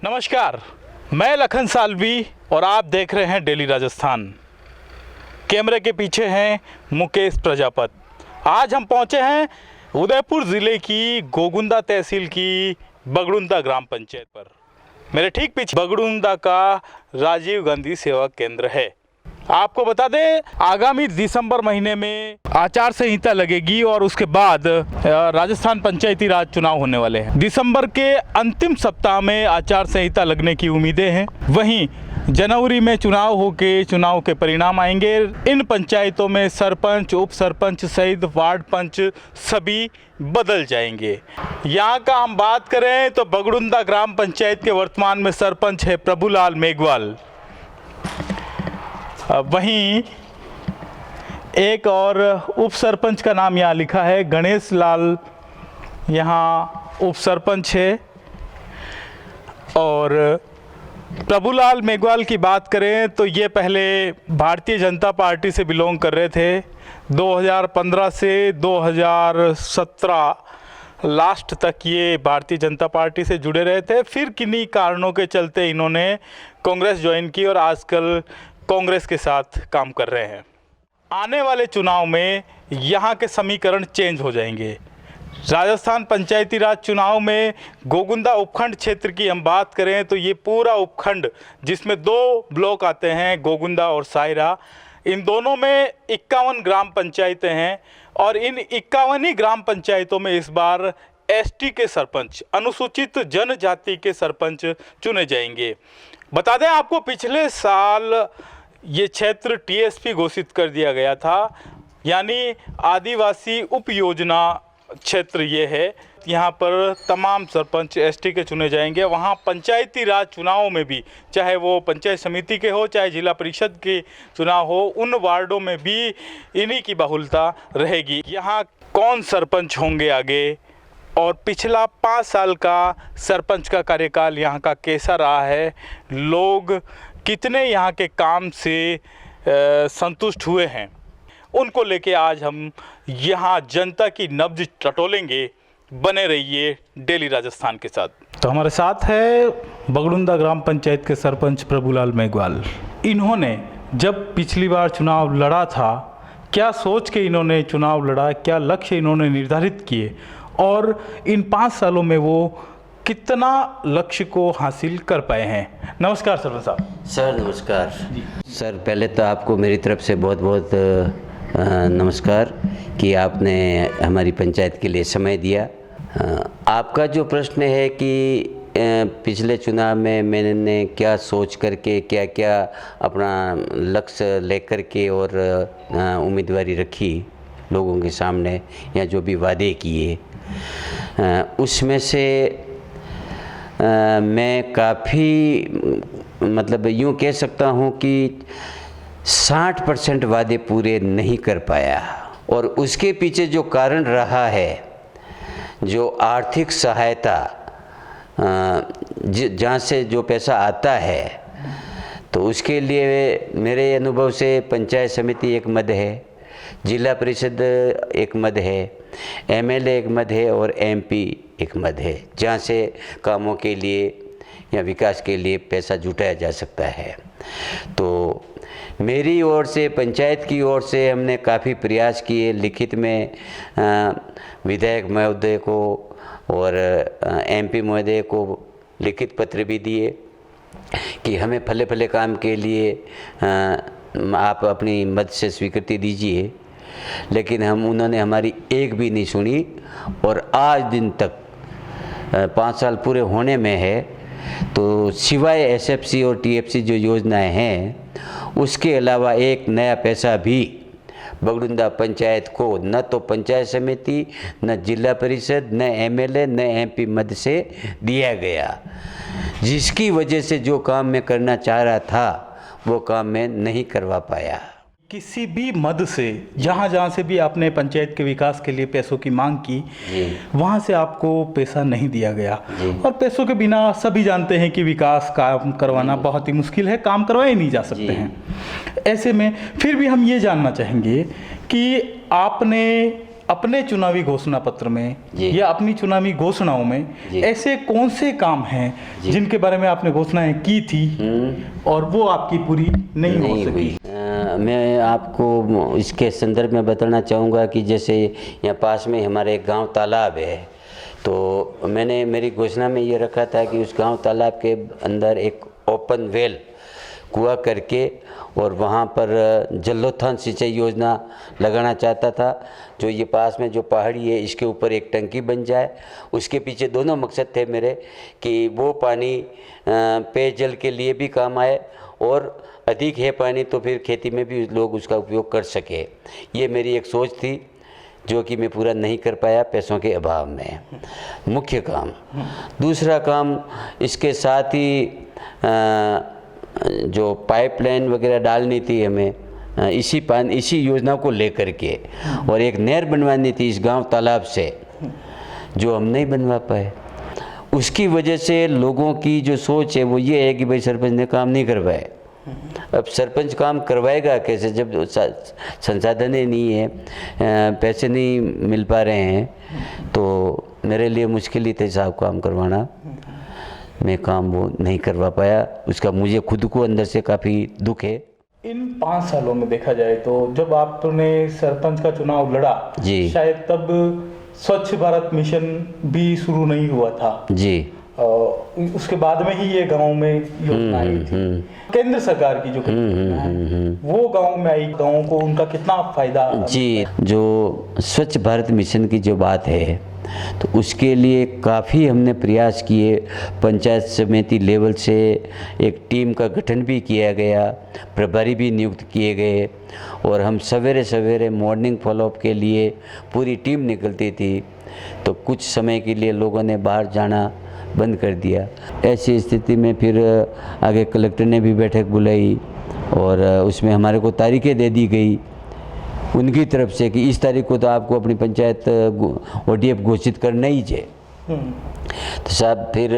नमस्कार, मैं लखन सालवी और आप देख रहे हैं डेली राजस्थान। कैमरे के पीछे हैं मुकेश प्रजापत। आज हम पहुंचे हैं उदयपुर ज़िले की गोगुंदा तहसील की बगड़ुंदा ग्राम पंचायत पर। मेरे ठीक पीछे बगड़ुंदा का राजीव गांधी सेवा केंद्र है। आपको बता दें, आगामी दिसंबर महीने में आचार संहिता लगेगी और उसके बाद राजस्थान पंचायती राज चुनाव होने वाले हैं। दिसंबर के अंतिम सप्ताह में आचार संहिता लगने की उम्मीदें हैं। वहीं जनवरी में चुनाव होके चुनाव के परिणाम आएंगे। इन पंचायतों में सरपंच, उप सरपंच सहित वार्ड पंच सभी बदल जाएंगे। यहाँ का हम बात करें तो बगड़ुंदा ग्राम पंचायत के वर्तमान में सरपंच है प्रभुलाल मेघवाल। वहीं एक और उप सरपंच का नाम यहाँ लिखा है, गणेश लाल यहाँ उप सरपंच है। और प्रभुलाल मेघवाल की बात करें तो ये पहले भारतीय जनता पार्टी से बिलोंग कर रहे थे। 2015 से 2017 लास्ट तक ये भारतीय जनता पार्टी से जुड़े रहे थे। फिर किन्हीं कारणों के चलते इन्होंने कांग्रेस ज्वाइन की और आजकल कांग्रेस के साथ काम कर रहे हैं। आने वाले चुनाव में यहाँ के समीकरण चेंज हो जाएंगे। राजस्थान पंचायती राज चुनाव में गोगुंदा उपखंड क्षेत्र की हम बात करें तो ये पूरा उपखंड, जिसमें 2 ब्लॉक आते हैं, गोगुंदा और सायरा, इन दोनों में 51 ग्राम पंचायतें हैं। और इन 51 ही ग्राम पंचायतों में इस बार एसटी के सरपंच, अनुसूचित जनजाति के सरपंच चुने जाएंगे। बता दें आपको, पिछले साल ये क्षेत्र टीएसपी घोषित कर दिया गया था, यानी आदिवासी उप योजना क्षेत्र ये है। यहाँ पर तमाम सरपंच एसटी के चुने जाएंगे। वहाँ पंचायती राज चुनाव में भी, चाहे वो पंचायत समिति के हो चाहे जिला परिषद के चुनाव हो, उन वार्डों में भी इन्हीं की बहुलता रहेगी। यहाँ कौन सरपंच होंगे आगे, और पिछला 5 साल का सरपंच का कार्यकाल यहाँ का कैसा रहा है, लोग कितने यहाँ के काम से संतुष्ट हुए हैं, उनको लेके आज हम यहाँ जनता की नब्ज टटोलेंगे। बने रहिए डेली राजस्थान के साथ। तो हमारे साथ है बगड़ुंदा ग्राम पंचायत के सरपंच प्रभुलाल मेघवाल। इन्होंने जब पिछली बार चुनाव लड़ा था, क्या सोच के इन्होंने चुनाव लड़ा, क्या लक्ष्य इन्होंने निर्धारित किए और इन 5 सालों में वो कितना लक्ष्य को हासिल कर पाए हैं? नमस्कार सरपंच साहब। सर नमस्कार सर, पहले तो आपको मेरी तरफ से बहुत बहुत नमस्कार कि आपने हमारी पंचायत के लिए समय दिया। आपका जो प्रश्न है कि पिछले चुनाव में मैंने क्या सोच करके क्या क्या अपना लक्ष्य लेकर के और उम्मीदवारी रखी लोगों के सामने, या जो भी वादे किए, उसमें से मैं काफ़ी, मतलब यूँ कह सकता हूँ कि 60% वादे पूरे नहीं कर पाया। और उसके पीछे जो कारण रहा है, जो आर्थिक सहायता, जहाँ से जो पैसा आता है, तो उसके लिए मेरे अनुभव से पंचायत समिति एक मद है, जिला परिषद एक मद है, एमएलए एक मद है और एमपी एक मद है, जहाँ से कामों के लिए या विकास के लिए पैसा जुटाया जा सकता है। तो मेरी ओर से, पंचायत की ओर से हमने काफ़ी प्रयास किए। लिखित में विधायक महोदय को और एमपी महोदय को लिखित पत्र भी दिए कि हमें फले फले काम के लिए आप अपनी मद से स्वीकृति दीजिए, लेकिन उन्होंने हमारी एक भी नहीं सुनी। और आज दिन तक 5 साल पूरे होने में है, तो सिवाय एसएफसी और टीएफसी जो योजनाएं हैं, उसके अलावा एक नया पैसा भी बगडुंदा पंचायत को न तो पंचायत समिति, न जिला परिषद, न एमएलए, न एमपी मद से दिया गया, जिसकी वजह से जो काम मैं करना चाह रहा था वो काम मैं नहीं करवा पाया। किसी भी मद से जहाँ जहाँ से भी आपने पंचायत के विकास के लिए पैसों की मांग की, वहाँ से आपको पैसा नहीं दिया गया। और पैसों के बिना सभी जानते हैं कि विकास काम करवाना बहुत ही मुश्किल है, काम करवाए नहीं जा सकते हैं। ऐसे में फिर भी हम ये जानना चाहेंगे कि आपने अपने चुनावी घोषणा पत्र में या अपनी चुनावी घोषणाओं में ऐसे कौन से काम हैं जिनके बारे में आपने घोषणाएं की थी और वो आपकी पूरी नहीं हो सकी? मैं आपको इसके संदर्भ में बताना चाहूँगा कि जैसे यहाँ पास में हमारे एक गांव तालाब है, तो मैंने मेरी घोषणा में ये रखा था कि उस गांव तालाब के अंदर एक ओपन वेल कुआं करके और वहाँ पर जलोत्थान सिंचाई योजना लगाना चाहता था। जो ये पास में जो पहाड़ी है इसके ऊपर एक टंकी बन जाए। उसके पीछे दोनों मकसद थे मेरे कि वो पानी पेयजल के लिए भी काम आए और अधिक है पानी तो फिर खेती में भी लोग उसका उपयोग कर सके। ये मेरी एक सोच थी जो कि मैं पूरा नहीं कर पाया पैसों के अभाव में, मुख्य काम। दूसरा काम इसके साथ ही जो पाइपलाइन वगैरह डालनी थी हमें इसी योजना को लेकर के, और एक नहर बनवानी थी इस गांव तालाब से, जो हम नहीं बनवा पाए। उसकी वजह से लोगों की जो सोच है वो ये है कि भाई सरपंच ने काम नहीं करवाए। अब सरपंच काम करवाएगा कैसे जब संसाधन ही नहीं है, पैसे नहीं मिल पा रहे हैं, तो मेरे लिए मुश्किल ही थे साहब काम करवाना। मैं काम वो नहीं करवा पाया, उसका मुझे खुद को अंदर से काफ़ी दुख है। इन 5 सालों में देखा जाए तो जब आपने सरपंच का चुनाव लड़ा जी, शायद तब स्वच्छ भारत मिशन भी शुरू नहीं हुआ था जी, उसके बाद में ही ये गांव में योजना आई थी। केंद्र सरकार की जो योजना है वो गांव में आई, गांवों को उनका कितना फायदा? जी, जो स्वच्छ भारत मिशन की जो बात है तो उसके लिए काफ़ी हमने प्रयास किए। पंचायत समिति लेवल से एक टीम का गठन भी किया गया, प्रभारी भी नियुक्त किए गए, और हम सवेरे सवेरे मॉर्निंग फॉलोअप के लिए पूरी टीम निकलती थी। तो कुछ समय के लिए लोगों ने बाहर जाना बंद कर दिया। ऐसी स्थिति में फिर आगे कलेक्टर ने भी बैठक बुलाई और उसमें हमारे को तारीखें दे दी गई उनकी तरफ से कि इस तारीख को तो आपको अपनी पंचायत ओडीएफ घोषित करना ही है। तो साहब फिर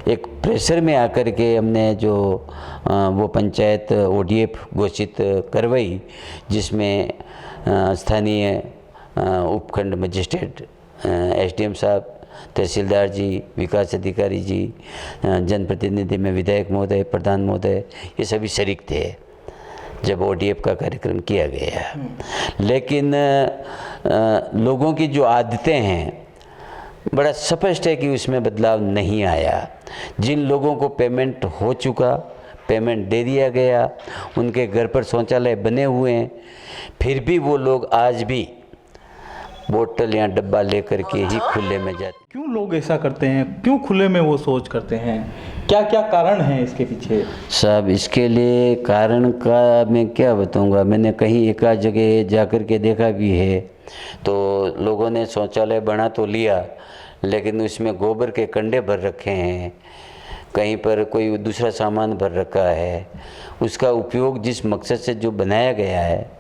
एक प्रेशर में आकर के हमने जो वो पंचायत ओडीएफ घोषित करवाई, जिसमें स्थानीय उपखंड मजिस्ट्रेट, एसडीएम साहब, तहसीलदार जी, विकास अधिकारी जी, जनप्रतिनिधि में विधायक महोदय, प्रधान महोदय, ये सभी शरीक थे जब ओडीएफ का कार्यक्रम किया गया। लेकिन लोगों की जो आदतें हैं बड़ा स्पष्ट है कि उसमें बदलाव नहीं आया। जिन लोगों को पेमेंट हो चुका, पेमेंट दे दिया गया, उनके घर पर शौचालय बने हुए हैं, फिर भी वो लोग आज भी बोतल या डब्बा लेकर के ही खुले में जाते। क्यों लोग ऐसा करते हैं? क्यों खुले में वो सोच करते हैं? क्या क्या कारण है इसके पीछे? साहब इसके लिए कारण का मैं क्या बताऊंगा। मैंने कहीं एक आध जगह जाकर के देखा भी है, तो लोगों ने शौचालय बना तो लिया लेकिन उसमें गोबर के कंडे भर रखे हैं, कहीं पर कोई दूसरा सामान भर रखा है। उसका उपयोग जिस मकसद से जो बनाया गया है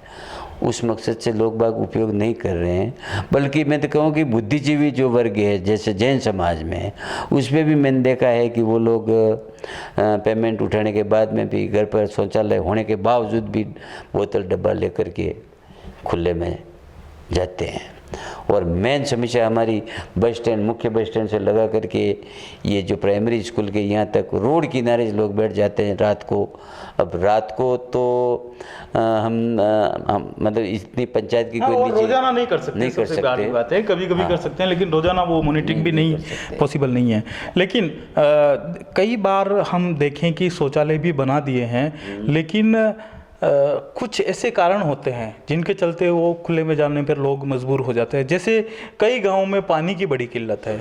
उस मकसद से लोग बाग उपयोग नहीं कर रहे हैं। बल्कि मैं तो कहूँ कि बुद्धिजीवी जो वर्ग है जैसे जैन समाज में, उसमें भी मैंने देखा है कि वो लोग पेमेंट उठाने के बाद में भी घर पर शौचालय होने के बावजूद भी बोतल डब्बा लेकर के खुले में जाते हैं। और मेन समस्या हमारी बस स्टैंड, मुख्य बस स्टैंड से लगा करके ये जो प्राइमरी स्कूल के यहाँ तक रोड किनारे लोग बैठ जाते हैं रात को। अब रात को तो हम मतलब इतनी पंचायत की कोई रोजाना नहीं कर सकते, बात है, कभी कभी कर सकते हैं, लेकिन रोजाना वो मॉनिटरिंग भी नहीं पॉसिबल नहीं है। लेकिन कई बार हम देखें कि शौचालय भी बना दिए हैं, लेकिन कुछ ऐसे कारण होते हैं जिनके चलते वो खुले में जाने पर लोग मजबूर हो जाते हैं। जैसे कई गांवों में पानी की बड़ी किल्लत है।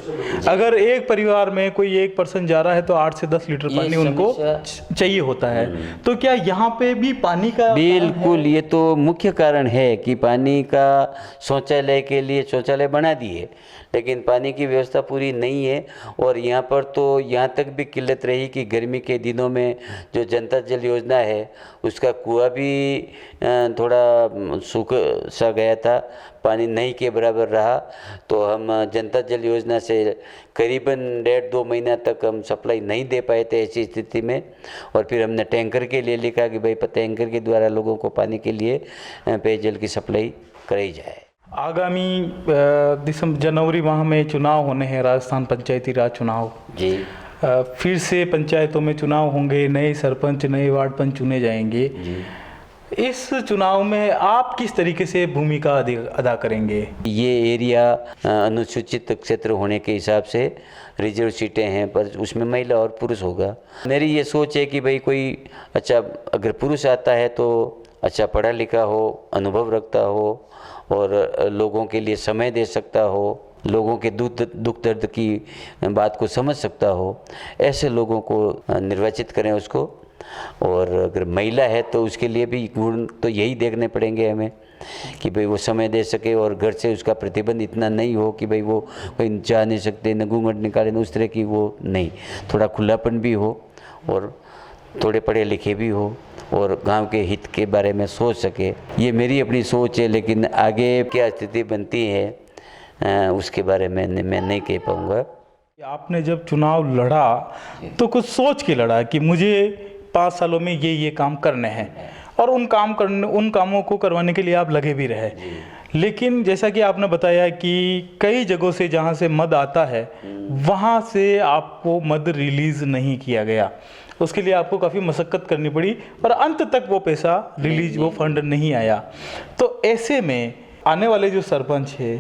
अगर एक परिवार में कोई एक पर्सन जा रहा है तो 8 से 10 लीटर पानी उनको चाहिए होता है। तो क्या यहाँ पे भी पानी का बिल्कुल, ये तो मुख्य कारण है कि पानी का शौचालय के लिए शौचालय बना दिए, लेकिन पानी की व्यवस्था पूरी नहीं है। और यहाँ पर तो यहाँ तक भी किल्लत रही कि गर्मी के दिनों में जो जनता जल योजना है उसका कुआं भी थोड़ा सूख सा गया था, पानी नहीं के बराबर रहा। तो हम जनता जल योजना से करीबन 1.5-2 महीना तक हम सप्लाई नहीं दे पाए थे ऐसी स्थिति में। और फिर हमने टैंकर के लिए लिखा कि भाई टैंकर के द्वारा लोगों को पानी के लिए पेयजल की सप्लाई कराई जाए। आगामी जनवरी माह में चुनाव होने हैं, राजस्थान पंचायती राज चुनाव जी। फिर से पंचायतों में चुनाव होंगे, नए सरपंच नए वार्ड पंच चुने जाएंगे जी। इस चुनाव में आप किस तरीके से भूमिका अदा करेंगे? ये एरिया अनुसूचित क्षेत्र होने के हिसाब से रिजर्व सीटें हैं, पर उसमें महिला और पुरुष होगा। मेरी ये सोच है कि भाई कोई अच्छा अगर पुरुष आता है तो अच्छा पढ़ा लिखा हो, अनुभव रखता हो और लोगों के लिए समय दे सकता हो, लोगों के दुख दर्द की बात को समझ सकता हो, ऐसे लोगों को निर्वाचित करें उसको। और अगर महिला है तो उसके लिए भी गुण तो यही देखने पड़ेंगे हमें कि भाई वो समय दे सके और घर से उसका प्रतिबंध इतना नहीं हो कि भाई वो कोई जा नहीं सकते, न घूंघट निकाले, न उस तरह की वो नहीं, थोड़ा खुलापन भी हो और थोड़े पढ़े लिखे भी हो और गांव के हित के बारे में सोच सके। ये मेरी अपनी सोच है, लेकिन आगे क्या स्थिति बनती है उसके बारे में मैं नहीं कह पाऊँगा। आपने जब चुनाव लड़ा तो कुछ सोच के लड़ा कि मुझे 5 सालों में ये काम करने हैं और उन कामों को करवाने के लिए आप लगे भी रहे। लेकिन जैसा कि आपने बताया कि कई जगहों से जहाँ से मद आता है वहाँ से आपको मद रिलीज़ नहीं किया गया, उसके लिए आपको काफ़ी मशक्क़त करनी पड़ी और अंत तक वो पैसा रिलीज वो फंड नहीं आया। तो ऐसे में आने वाले जो सरपंच है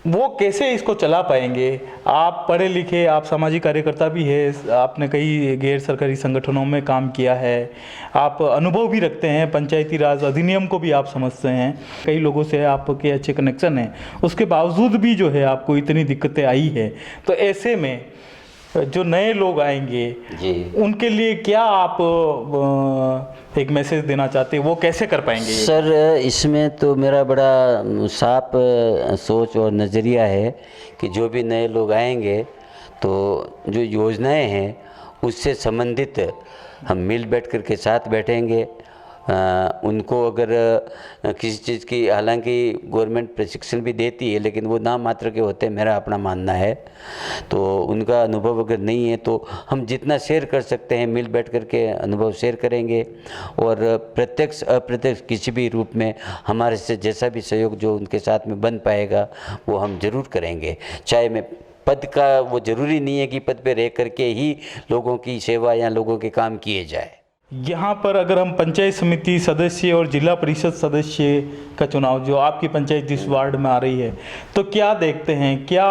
वो कैसे इसको चला पाएंगे? आप पढ़े लिखे, आप सामाजिक कार्यकर्ता भी है, आपने कई गैर सरकारी संगठनों में काम किया है, आप अनुभव भी रखते हैं, पंचायती राज अधिनियम को भी आप समझते हैं, कई लोगों से आपके अच्छे कनेक्शन हैं, उसके बावजूद भी जो है आपको इतनी दिक्कतें आई है। तो ऐसे में जो नए लोग आएंगे जी, उनके लिए क्या आप एक मैसेज देना चाहते हैं, वो कैसे कर पाएंगे? सर इसमें तो मेरा बड़ा साफ सोच और नज़रिया है कि जो भी नए लोग आएंगे तो जो योजनाएं हैं उससे संबंधित हम मिल बैठ कर के साथ बैठेंगे। उनको अगर किसी चीज़ की, हालांकि गवर्नमेंट प्रशिक्षण भी देती है लेकिन वो नाम मात्र के होते हैं, मेरा अपना मानना है। तो उनका अनुभव अगर नहीं है तो हम जितना शेयर कर सकते हैं मिल बैठ कर के अनुभव शेयर करेंगे और प्रत्यक्ष अप्रत्यक्ष किसी भी रूप में हमारे से जैसा भी सहयोग जो उनके साथ में बन पाएगा वो हम ज़रूर करेंगे। चाहे मैं पद का, वो ज़रूरी नहीं है कि पद पे रह करके ही लोगों की सेवा या लोगों के काम किए जाए। यहाँ पर अगर हम पंचायत समिति सदस्य और जिला परिषद सदस्य का चुनाव, जो आपकी पंचायत जिस वार्ड में आ रही है, तो क्या देखते हैं, क्या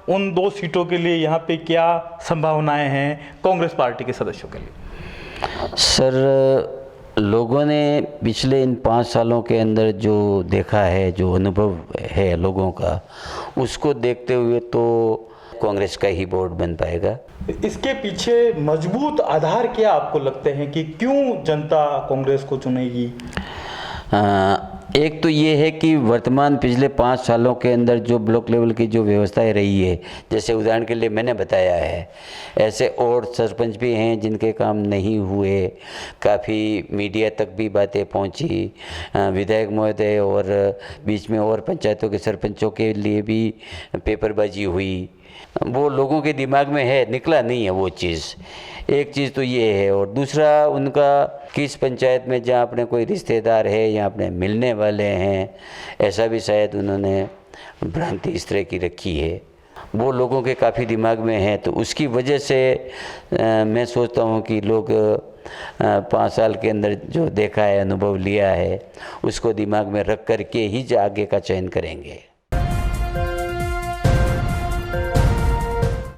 उन 2 सीटों के लिए यहाँ पे क्या संभावनाएं हैं कांग्रेस पार्टी के सदस्यों के लिए? सर लोगों ने पिछले इन 5 सालों के अंदर जो देखा है, जो अनुभव है लोगों का, उसको देखते हुए तो कांग्रेस का ही बोर्ड बन पाएगा। इसके पीछे मजबूत आधार क्या आपको लगते हैं कि क्यों जनता कांग्रेस को चुनेगी? एक तो ये है कि वर्तमान पिछले 5 सालों के अंदर जो ब्लॉक लेवल की जो व्यवस्थाएं रही है, जैसे उदाहरण के लिए मैंने बताया है, ऐसे और सरपंच भी हैं जिनके काम नहीं हुए, काफ़ी मीडिया तक भी बातें पहुंची, विधायक महोदय और बीच में और पंचायतों के सरपंचों के लिए भी पेपरबाजी हुई, वो लोगों के दिमाग में है, निकला नहीं है वो चीज़। एक चीज़ तो ये है, और दूसरा उनका किस पंचायत में जहाँ अपने कोई रिश्तेदार है या अपने मिलने वाले हैं, ऐसा भी शायद उन्होंने भ्रांति इस तरह की रखी है, वो लोगों के काफ़ी दिमाग में है। तो उसकी वजह से मैं सोचता हूँ कि लोग 5 साल के अंदर जो देखा है, अनुभव लिया है, उसको दिमाग में रख कर के ही आगे का चयन करेंगे।